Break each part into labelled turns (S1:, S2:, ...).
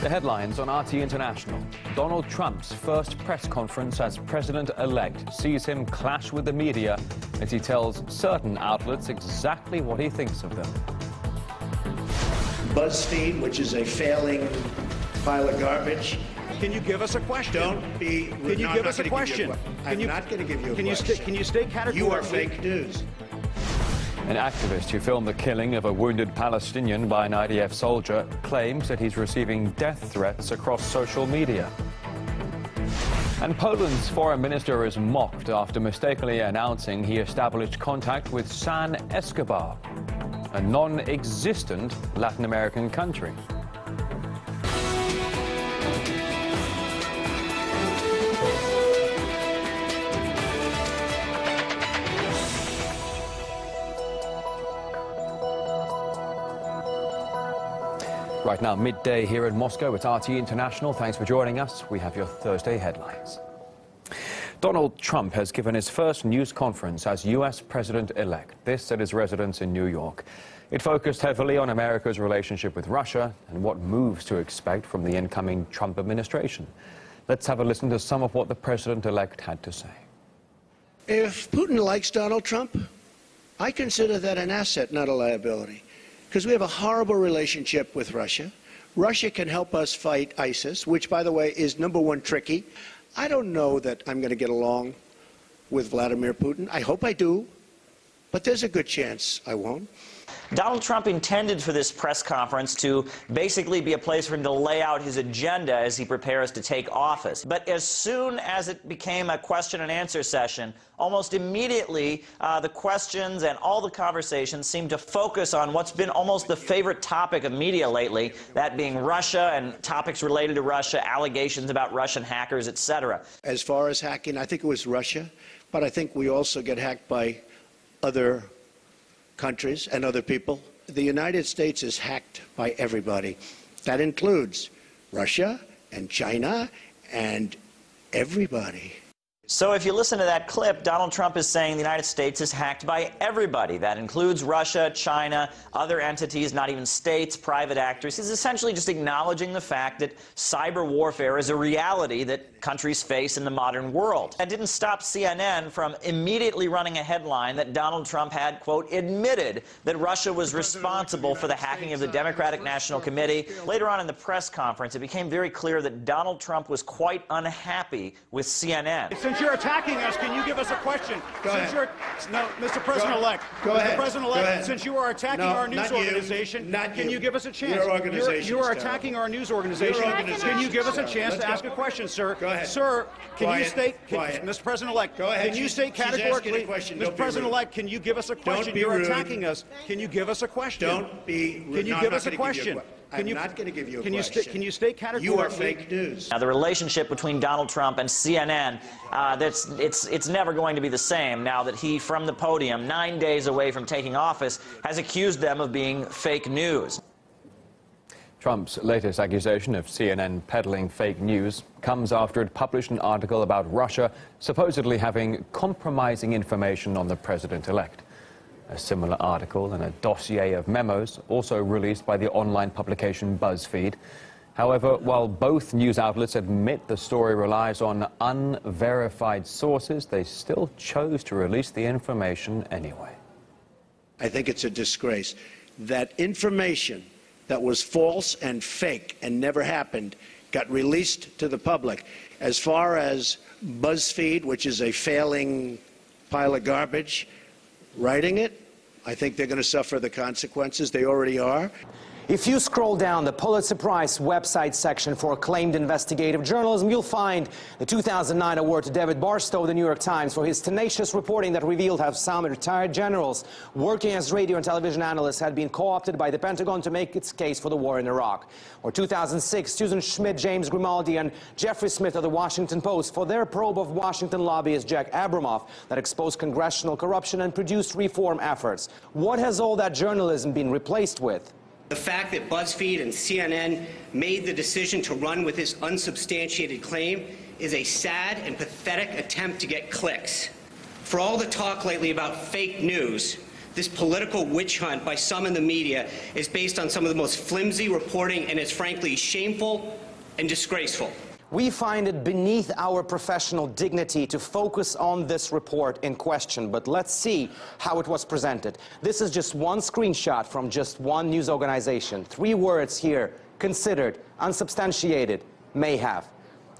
S1: The headlines on RT International. Donald Trump's first press conference as president-elect sees him clash with the media as he tells certain outlets exactly what he thinks of them.
S2: BuzzFeed, which is a failing pile of garbage.
S3: Can you give us a question?
S2: Don't be...
S3: Can you give us a question?
S2: I'm not going to give you a question.
S3: Can you stay categorically...
S2: You are fake news.
S1: An activist who filmed the killing of a wounded Palestinian by an IDF soldier claims that he's receiving death threats across social media. And Poland's foreign minister is mocked after mistakenly announcing he established contact with San Escobar, a non-existent Latin American country. Right now, midday here in Moscow. It's RT International. Thanks for joining us. We have your Thursday headlines. Donald Trump has given his first news conference as U.S. president-elect. This at his residence in New York. It focused heavily on America's relationship with Russia and what moves to expect from the incoming Trump administration. Let's have a listen to some of what the president-elect had to say.
S2: If Putin likes Donald Trump, I consider that an asset, not a liability. Because we have a horrible relationship with Russia. Russia can help us fight ISIS, which, by the way, is #1 tricky. I don't know that I'm going to get along with Vladimir Putin. I hope I do, but there's a good chance I won't.
S4: Donald Trump intended for this press conference to basically be a place for him to lay out his agenda as he prepares to take office. But as soon as it became a question and answer session, almost immediately the questions and all the conversations seemed to focus on what's been almost the favorite topic of media lately, that being Russia and topics related to Russia, allegations about Russian hackers, etc.
S2: As far as hacking, I think it was Russia, but I think we also get hacked by other countries and other people. The United States is hacked by everybody. That includes Russia and China and everybody.
S4: So if you listen to that clip, Donald Trump is saying the United States is hacked by everybody. That includes Russia, China, other entities, not even states, private actors. He's essentially just acknowledging the fact that cyber warfare is a reality that countries face in the modern world. That didn't stop CNN from immediately running a headline that Donald Trump had, quote, admitted that Russia was responsible for the hacking of the Democratic National Committee. Later on in the press conference, it became very clear that Donald Trump was quite unhappy with CNN.
S3: Since you're attacking us, can you give us a question?
S2: Go ahead.
S3: No, Mr. President-elect.
S2: Go ahead.
S3: Mr. President-elect, since you are attacking our news organization, can you give us a chance?
S2: Your organization.
S3: You are attacking our news organization. Can you give us a chance to ask a question, sir?
S2: Go ahead.
S3: Sir, can you state,
S2: Quiet.
S3: Mr. President-elect,
S2: Go ahead.
S3: can you state categorically, Mr. President-elect, can you give us a question? You're attacking us. Can you give us a question?
S2: Don't be rude.
S3: Can you give us a question?
S2: I'm not going to give you a question.
S3: Can you state categorically?
S2: You are fake news.
S4: Now, the relationship between Donald Trump and CNN, it's never going to be the same now that he, from the podium, 9 days away from taking office, has accused them of being fake news.
S1: Trump's latest accusation of CNN peddling fake news comes after it published an article about Russia supposedly having compromising information on the president-elect. A similar article and a dossier of memos also released by the online publication BuzzFeed. However, while both news outlets admit the story relies on unverified sources, they still chose to release the information anyway.
S2: I think it's a disgrace that information that was false and fake and never happened got released to the public. As far as BuzzFeed, which is a failing pile of garbage, writing it, I think they're going to suffer the consequences. They already are.
S5: If you scroll down the Pulitzer Prize website section for acclaimed investigative journalism, you'll find the 2009 award to David Barstow of the New York Times for his tenacious reporting that revealed how some retired generals working as radio and television analysts had been co-opted by the Pentagon to make its case for the war in Iraq. Or 2006, Susan Schmidt, James Grimaldi, and Jeffrey Smith of the Washington Post for their probe of Washington lobbyist Jack Abramoff that exposed congressional corruption and produced reform efforts. What has all that journalism been replaced with?
S6: The fact that BuzzFeed and CNN made the decision to run with this unsubstantiated claim is a sad and pathetic attempt to get clicks. For all the talk lately about fake news, This political witch hunt by some in the media is based on some of the most flimsy reporting, and it's frankly shameful and disgraceful.
S5: We find it beneath our professional dignity to focus on this report in question, but let's see how it was presented. This is just one screenshot from just one news organization. 3 words here: considered, unsubstantiated, may have.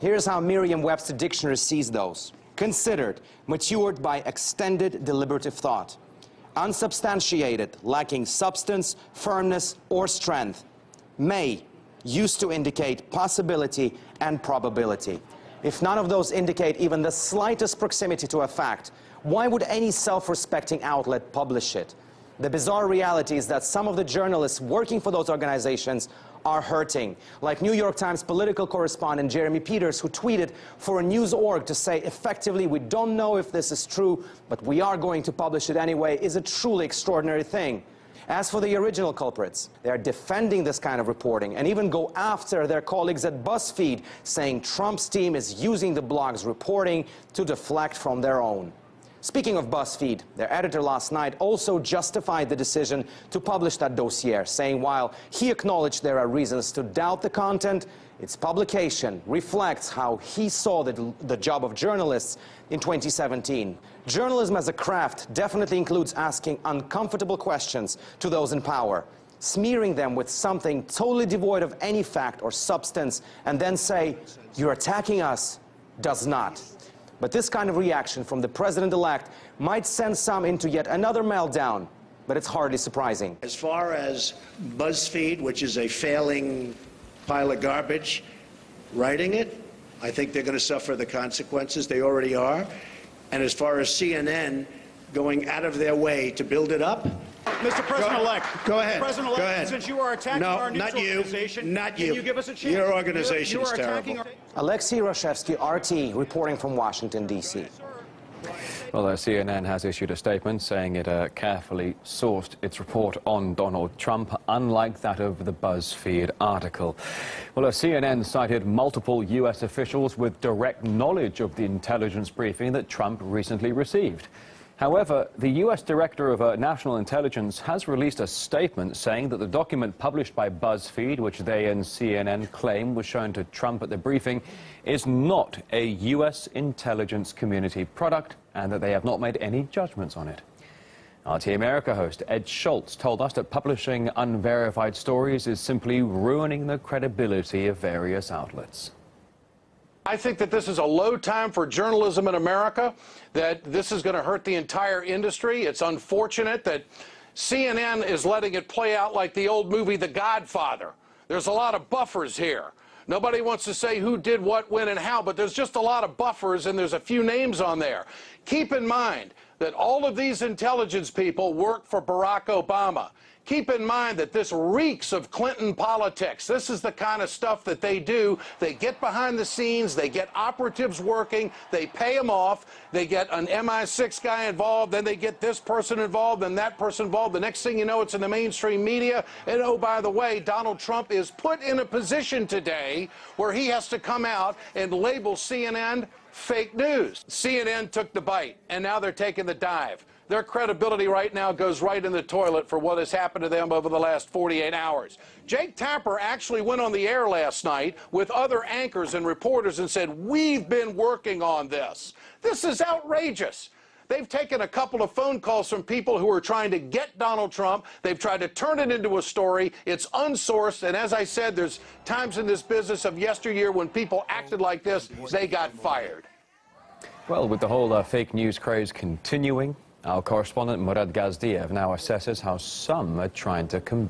S5: Here's how Merriam-Webster Dictionary sees those. Considered, matured by extended deliberative thought. Unsubstantiated, lacking substance, firmness, or strength. May, used to indicate possibility and probability. If none of those indicate even the slightest proximity to a fact, why would any self-respecting outlet publish it? The bizarre reality is that some of the journalists working for those organizations are hurting, like New York Times political correspondent Jeremy Peters, who tweeted for a news org to say effectively, "We don't know if this is true, but we are going to publish it anyway," is a truly extraordinary thing. As for the original culprits, they are defending this kind of reporting and even go after their colleagues at BuzzFeed, saying Trump's team is using the blog's reporting to deflect from their own. Speaking of BuzzFeed, their editor last night also justified the decision to publish that dossier, saying while he acknowledged there are reasons to doubt the content, its publication reflects how he saw the job of journalists in 2017. Journalism as a craft definitely includes asking uncomfortable questions to those in power, smearing them with something totally devoid of any fact or substance, and then say, "You're attacking us," does not. But this kind of reaction from the president-elect might send some into yet another meltdown, but it's hardly surprising.
S2: As far as BuzzFeed, which is a failing pile of garbage, writing it, I think they're going to suffer the consequences. They already are. And as far as CNN going out of their way to build it up,
S3: Mr. President-elect.
S2: Go ahead.
S3: President-elect,
S2: go ahead.
S3: Since you are attacking our news organization,
S2: not you.
S3: Can you give us a chance?
S2: Your organization is terrible.
S5: Alexei Rashevsky, RT, reporting from Washington, D.C.
S1: Well, CNN has issued a statement saying it carefully sourced its report on Donald Trump, unlike that of the BuzzFeed article. Well, CNN cited multiple U.S. officials with direct knowledge of the intelligence briefing that Trump recently received. However, the U.S. Director of National Intelligence has released a statement saying that the document published by BuzzFeed, which they and CNN claim was shown to Trump at the briefing, is not a U.S. intelligence community product and that they have not made any judgments on it. RT America host Ed Schultz told us that publishing unverified stories is simply ruining the credibility of various outlets.
S7: I think that this is a low time for journalism in America, that this is going to hurt the entire industry. It's unfortunate that CNN is letting it play out like the old movie The Godfather. There's a lot of buffers here. Nobody wants to say who did what, when, and how, but there's just a lot of buffers, and there's a few names on there. Keep in mind that all of these intelligence people work for Barack Obama. Keep in mind that this reeks of Clinton politics. This is the kind of stuff that they do. They get behind the scenes, they get operatives working, they pay them off, they get an MI6 guy involved, then they get this person involved and that person involved. The next thing you know, it's in the mainstream media. And oh, by the way, Donald Trump is put in a position today where he has to come out and label CNN fake news. CNN took the bite, and now they're taking the dive. Their credibility right now goes right in the toilet for what has happened to them over the last 48 hours. Jake Tapper actually went on the air last night with other anchors and reporters and said, "We've been working on this." This is outrageous. They've taken a couple of phone calls from people who are trying to get Donald Trump. They've tried to turn it into a story. It's unsourced. And as I said, there's times in this business of yesteryear when people acted like this, they got fired.
S1: Well, with the whole fake news craze continuing, our correspondent Murad Gazdiev now assesses how some are trying to combat